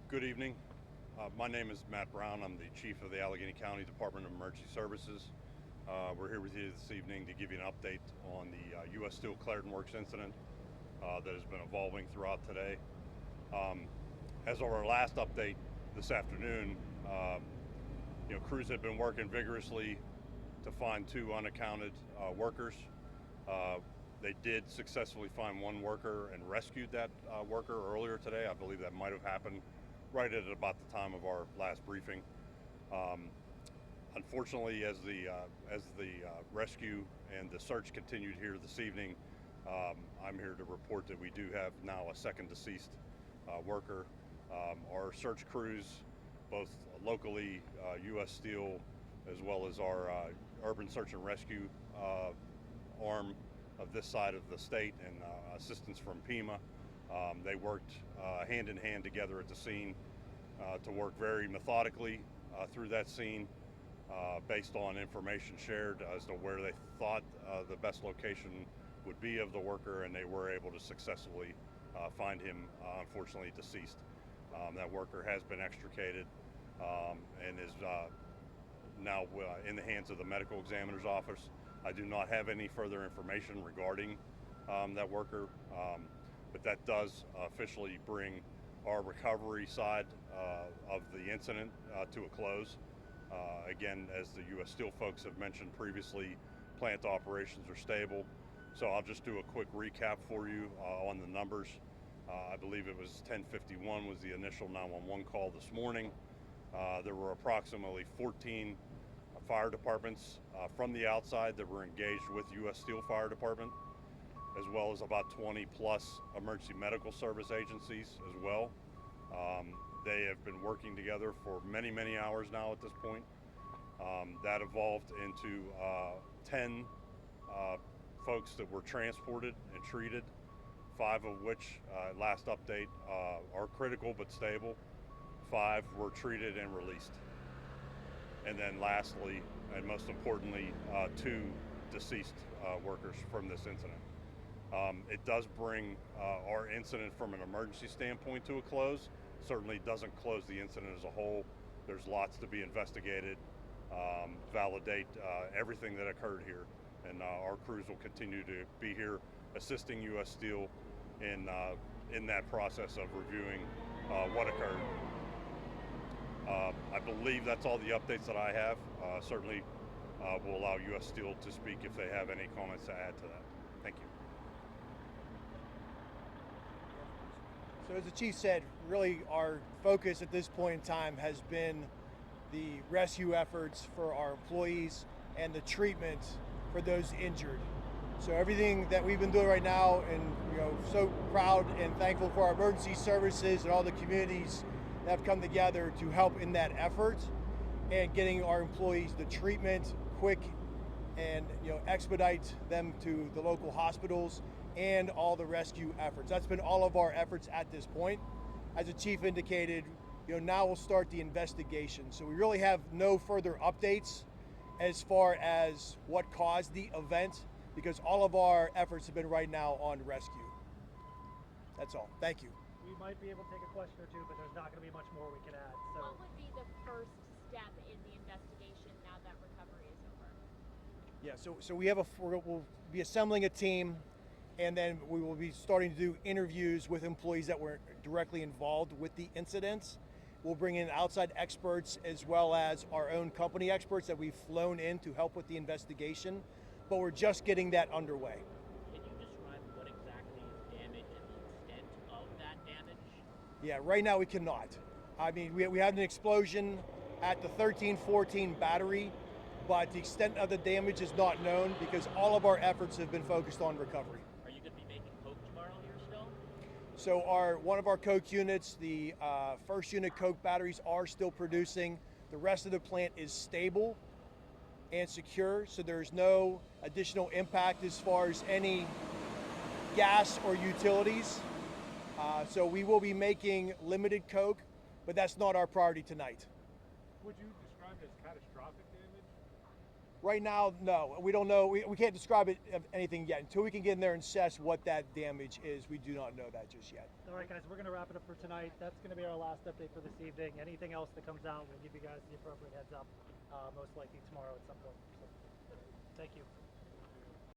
Good evening. My name is Matt Brown. I'm the Chief of the Allegheny County Department of Emergency Services. We're here with you this evening to give you an update on the U.S. Steel Clarendon Works incident that has been evolving throughout today. As of our last update this afternoon, crews have been working vigorously to find two unaccounted workers. They did successfully find one worker and rescued that worker earlier today. I believe that might have happened right at about the time of our last briefing. Unfortunately, as the rescue and the search continued here this evening, I'm here to report that we do have now a second deceased worker. Our search crews, both locally, U.S. Steel, as well as our urban search and rescue arm of this side of the state, and assistance from PEMA. They worked hand in hand together at the scene to work very methodically through that scene based on information shared as to where they thought the best location would be of the worker, and they were able to successfully find him, unfortunately deceased. That worker has been extricated and is now in the hands of the medical examiner's office. I do not have any further information regarding that worker, but that does officially bring our recovery side of the incident to a close. Again, as the U.S. Steel folks have mentioned previously, plant operations are stable. So I'll just do a quick recap for you on the numbers. I believe it was 10:51 was the initial 911 call this morning. There were approximately 14 fire departments from the outside that were engaged with U.S. Steel Fire Department, as well as about 20 plus emergency medical service agencies as well. They have been working together for many, many hours now at this point. That evolved into 10 folks that were transported and treated, 5 of which, last update, are critical but stable. 5 were treated and released. And then lastly, and most importantly, 2 deceased workers from this incident. It does bring our incident from an emergency standpoint to a close. Certainly doesn't close the incident as a whole. There's lots to be investigated, validate everything that occurred here. And our crews will continue to be here assisting U.S. Steel in that process of reviewing what occurred. I believe that's all the updates that I have. Certainly will allow U.S. Steel to speak if they have any comments to add to that. Thank you. So as the chief said, really our focus at this point in time has been the rescue efforts for our employees and the treatment for those injured. So everything that we've been doing right now, and so proud and thankful for our emergency services and all the communities that have come together to help in that effort and getting our employees the treatment quick and expedite them to the local hospitals and all the rescue efforts. That's been all of our efforts at this point. As the chief indicated, now we'll start the investigation. So we really have no further updates as far as what caused the event, because all of our efforts have been right now on rescue. That's all. Thank you. We might be able to take a question or two, but there's not going to be much more we can add. So, what would be the first step in the investigation now that recovery is over? Yeah, so we'll be assembling a team, and then we will be starting to do interviews with employees that were directly involved with the incidents. We'll bring in outside experts as well as our own company experts that we've flown in to help with the investigation, but we're just getting that underway. Can you describe what exactly is damaged and the extent of that damage? Yeah, right now we cannot. I mean, we had an explosion at the 1314 battery, but the extent of the damage is not known because all of our efforts have been focused on recovery. Are you going to be making coke tomorrow here still? So one of our coke units, the first unit coke batteries are still producing. The rest of the plant is stable and secure, so there's no additional impact as far as any gas or utilities. So we will be making limited coke, but that's not our priority tonight. Would you describe it as catastrophic damage? Right now, no. We don't know. We can't describe it of anything yet. Until we can get in there and assess what that damage is, we do not know that just yet. All right, guys, we're going to wrap it up for tonight. That's going to be our last update for this evening. Anything else that comes out, we'll give you guys the appropriate heads up, most likely tomorrow at some point. So, thank you.